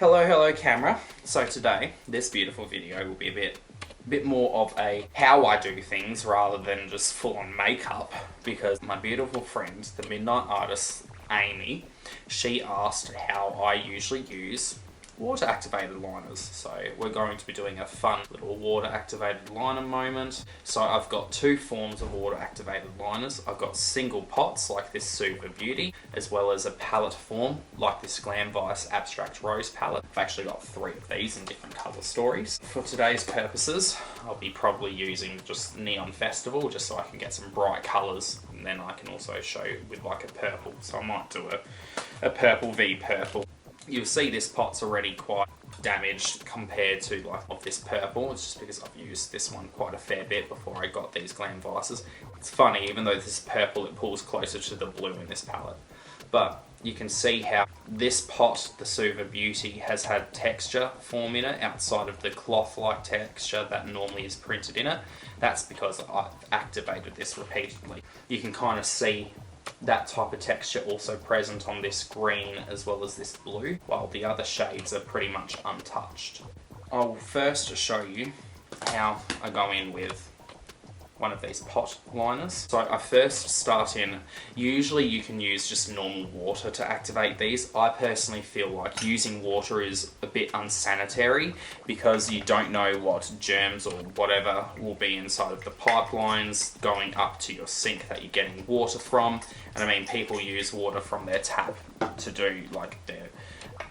Hello camera. So today, this beautiful video will be a bit more of a how I do things rather than just full on makeup, because my beautiful friend, the Midnight Artist Amy, she asked how I usually use water activated liners. So we're going to be doing a fun little water activated liner moment. So I've got two forms of water activated liners. I've got single pots like this Super Beauty, as well as a palette form like this Glam Vice Abstract Rose palette. I've actually got three of these in different colour stories. For today's purposes, I'll be probably using just Neon Festival just so I can get some bright colours, and then I can also show with like a purple. So I might do a purple v purple. You'll see this pot's already quite damaged compared to like of this purple. It's just because I've used this one quite a fair bit before I got these Glam Vices. It's funny, even though this is purple, it pulls closer to the blue in this palette. But you can see how this pot, the Super Beauty, has had texture form in it outside of the cloth-like texture that normally is printed in it. That's because I've activated this repeatedly. You can kind of see that type of texture also present on this green as well as this blue, while the other shades are pretty much untouched. I'll first show you how I go in with one of these pot liners. So I first start in, usually you can use just normal water to activate these. I personally feel like using water is a bit unsanitary because you don't know what germs or whatever will be inside of the pipelines going up to your sink that you're getting water from. And I mean, people use water from their tap to do like their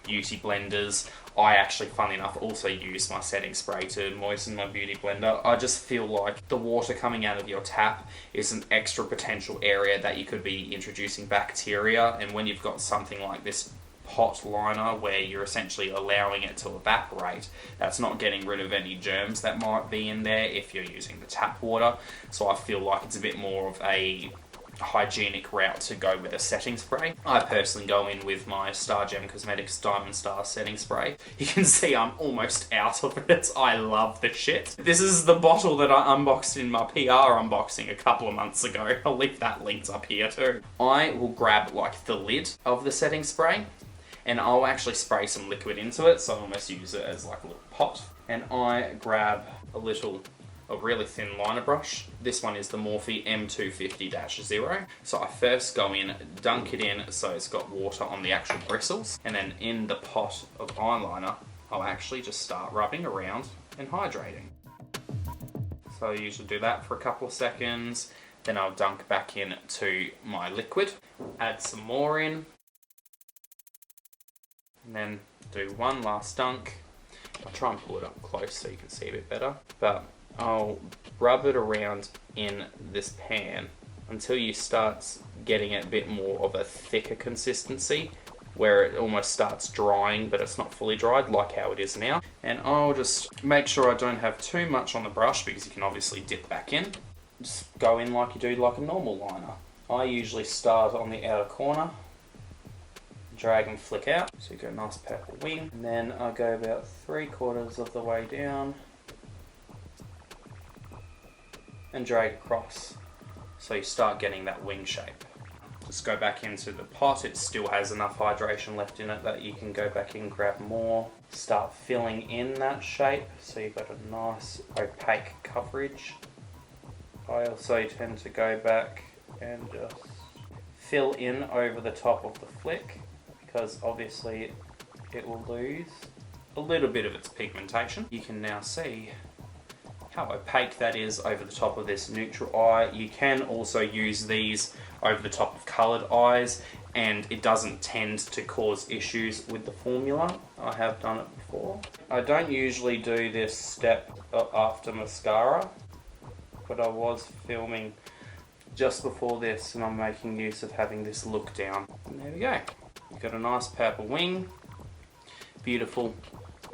beauty blenders. I actually, funnily enough, also use my setting spray to moisten my beauty blender. I just feel like the water coming out of your tap is an extra potential area that you could be introducing bacteria, and when you've got something like this pot liner where you're essentially allowing it to evaporate, that's not getting rid of any germs that might be in there if you're using the tap water. So I feel like it's a bit more of a hygienic route to go with a setting spray. I personally go in with my Star Gem Cosmetics Diamond Star setting spray. You can see I'm almost out of it. I love the shit. This is the bottle that I unboxed in my PR unboxing a couple of months ago. I'll leave that linked up here too. I will grab like the lid of the setting spray and I'll actually spray some liquid into it, so I almost use it as like a little pot. And I grab a really thin liner brush. This one is the Morphe M250-0. So I first go in, dunk it in so it's got water on the actual bristles, and then in the pot of eyeliner, I'll actually just start rubbing around and hydrating. So I usually do that for a couple of seconds, then I'll dunk back in to my liquid, add some more in, and then do one last dunk. I'll try and pull it up close so you can see a bit better, but I'll rub it around in this pan until you start getting a bit more of a thicker consistency where it almost starts drying but it's not fully dried like how it is now. And I'll just make sure I don't have too much on the brush because you can obviously dip back in. Just go in like you do like a normal liner. I usually start on the outer corner, drag and flick out so you get a nice purple wing, and then I go about 3/4 of the way down and drag across so you start getting that wing shape. Just go back into the pot. It still has enough hydration left in it that you can go back in, grab more, start filling in that shape so you've got a nice opaque coverage. I also tend to go back and just fill in over the top of the flick because obviously it will lose a little bit of its pigmentation. You can now see how opaque that is over the top of this neutral eye. You can also use these over the top of coloured eyes and it doesn't tend to cause issues with the formula. I have done it before. I don't usually do this step after mascara, but I was filming just before this and I'm making use of having this look down. And there we go. You've got a nice purple wing, beautiful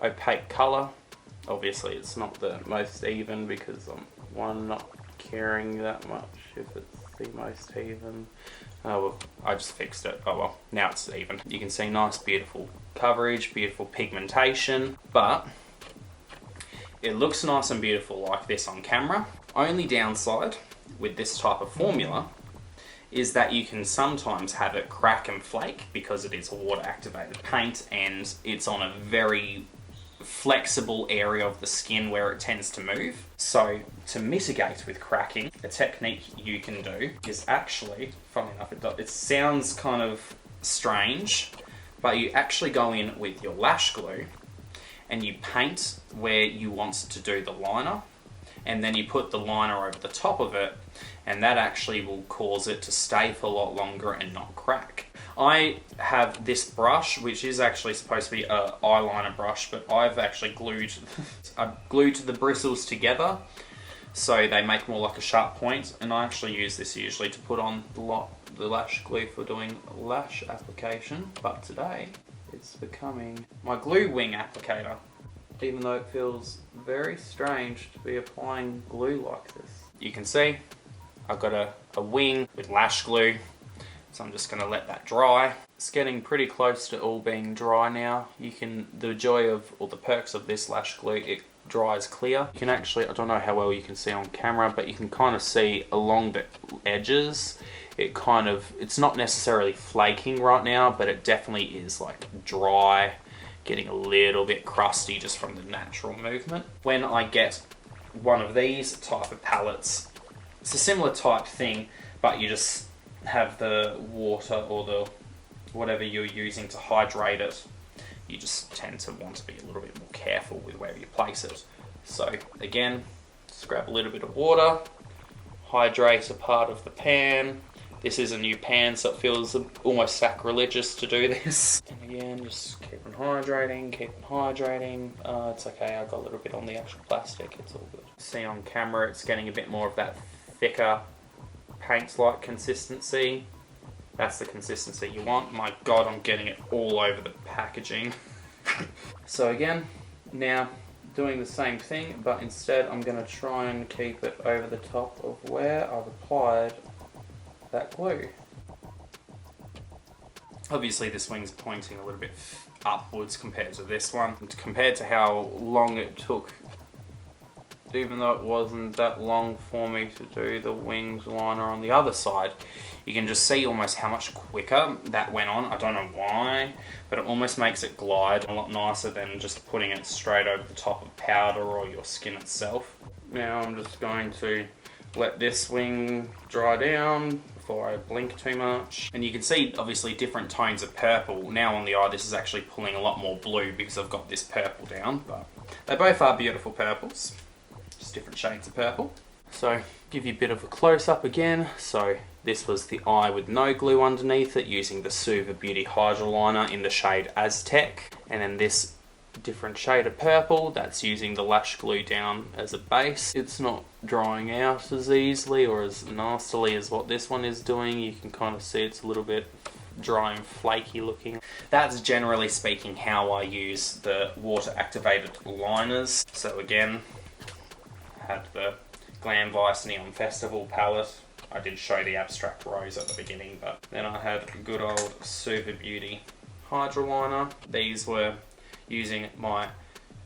opaque colour. Obviously it's not the most even because I'm not caring that much if it's the most even. Oh well, I just fixed it. Oh well, now it's even. You can see nice beautiful coverage, beautiful pigmentation, but it looks nice and beautiful like this on camera. Only downside with this type of formula is that you can sometimes have it crack and flake because it is a water activated paint and it's on a very flexible area of the skin where it tends to move. So to mitigate with cracking, a technique you can do is actually, funny enough, it sounds kind of strange, but you actually go in with your lash glue and you paint where you want to do the liner, and then you put the liner over the top of it, and that actually will cause it to stay for a lot longer and not crack. I have this brush, which is actually supposed to be an eyeliner brush, but I've actually glued the bristles together so they make more like a sharp point, and I actually use this usually to put on the lash glue for doing lash application, but today it's becoming my glue wing applicator, even though it feels very strange to be applying glue like this. You can see I've got a wing with lash glue, so I'm just going to let that dry. It's getting pretty close to all being dry now. The joy of, or the perks of this lash glue, it dries clear. You can actually, I don't know how well you can see on camera, but you can kind of see along the edges, it's not necessarily flaking right now, but it definitely is like dry, getting a little bit crusty just from the natural movement. When I get one of these type of palettes, it's a similar type thing, but you just have the water or the whatever you're using to hydrate it. You just tend to want to be a little bit more careful with where you place it. So again, just grab a little bit of water, hydrate a part of the pan. This is a new pan, so it feels almost sacrilegious to do this. And again, just keep on hydrating, it's okay, I got a little bit on the actual plastic, it's all good. See on camera, it's getting a bit more of that thicker paint-like consistency. That's the consistency you want. My God, I'm getting it all over the packaging. So again, now doing the same thing, but instead I'm going to try and keep it over the top of where I've applied that glue. Obviously this wing's pointing a little bit upwards compared to this one. And compared to how long it took, even though it wasn't that long for me to do the wings liner on the other side, you can just see almost how much quicker that went on. I don't know why, but it almost makes it glide a lot nicer than just putting it straight over the top of powder or your skin itself. Now I'm just going to let this wing dry down before I blink too much. And you can see obviously different tones of purple. Now on the eye this is actually pulling a lot more blue because I've got this purple down, but they both are beautiful purples. Just different shades of purple. So give you a bit of a close-up again. So this was the eye with no glue underneath it using the Suva Beauty Hydroliner in the shade Aztec. And then this different shade of purple, that's using the lash glue down as a base. It's not drying out as easily or as nastily as what this one is doing. You can kind of see it's a little bit dry and flaky looking. That's generally speaking how I use the water activated liners. So again, I had the Glam Vice Neon Festival palette. I did show the Abstract Rose at the beginning, but then I had good old Suva Beauty Hydroliner. These were using my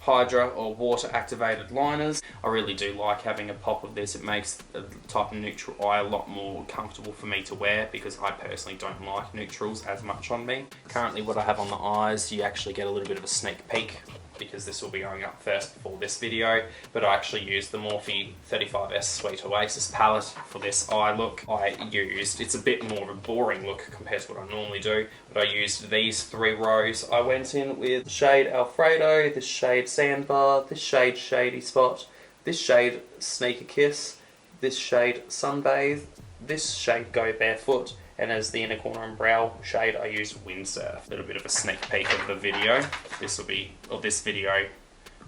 Hydra or water activated liners. I really do like having a pop of this. It makes the type of neutral eye a lot more comfortable for me to wear because I personally don't like neutrals as much on me. Currently what I have on the eyes, you actually get a little bit of a sneak peek because this will be going up first before this video, but I actually used the Morphe 35S Sweet Oasis palette for this eye look. It's a bit more of a boring look compared to what I normally do, but I used these 3 rows. I went in with the shade Alfredo, this shade Sandbar, this shade Shady Spot, this shade Sneaker Kiss, this shade Sunbathe, this shade Go Barefoot, and as the inner corner and brow shade, I used Windsurf. A little bit of a sneak peek of the video. This video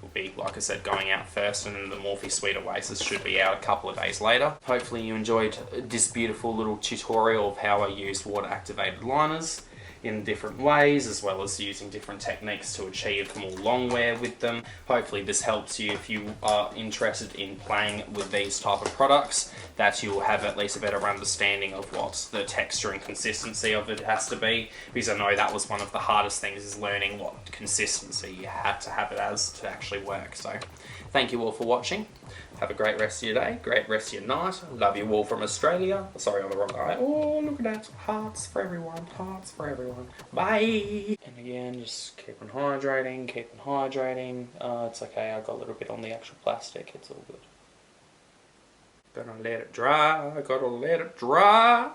will be, like I said, going out first, and then the Morphe Sweet Oasis should be out a couple of days later. Hopefully you enjoyed this beautiful little tutorial of how I used water activated liners in different ways, as well as using different techniques to achieve more long wear with them. Hopefully this helps you if you are interested in playing with these type of products, that you'll have at least a better understanding of what the texture and consistency of it has to be, because I know that was one of the hardest things, is learning what consistency you had to have it as to actually work. So thank you all for watching. Have a great rest of your day, great rest of your night. Love you all from Australia. Sorry, on the wrong guy. Oh, look at that. Hearts for everyone. Hearts for everyone. Bye. And again, just keep on hydrating, keep on hydrating. It's okay, I got a little bit on the actual plastic. It's all good. Gonna let it dry. Gotta let it dry.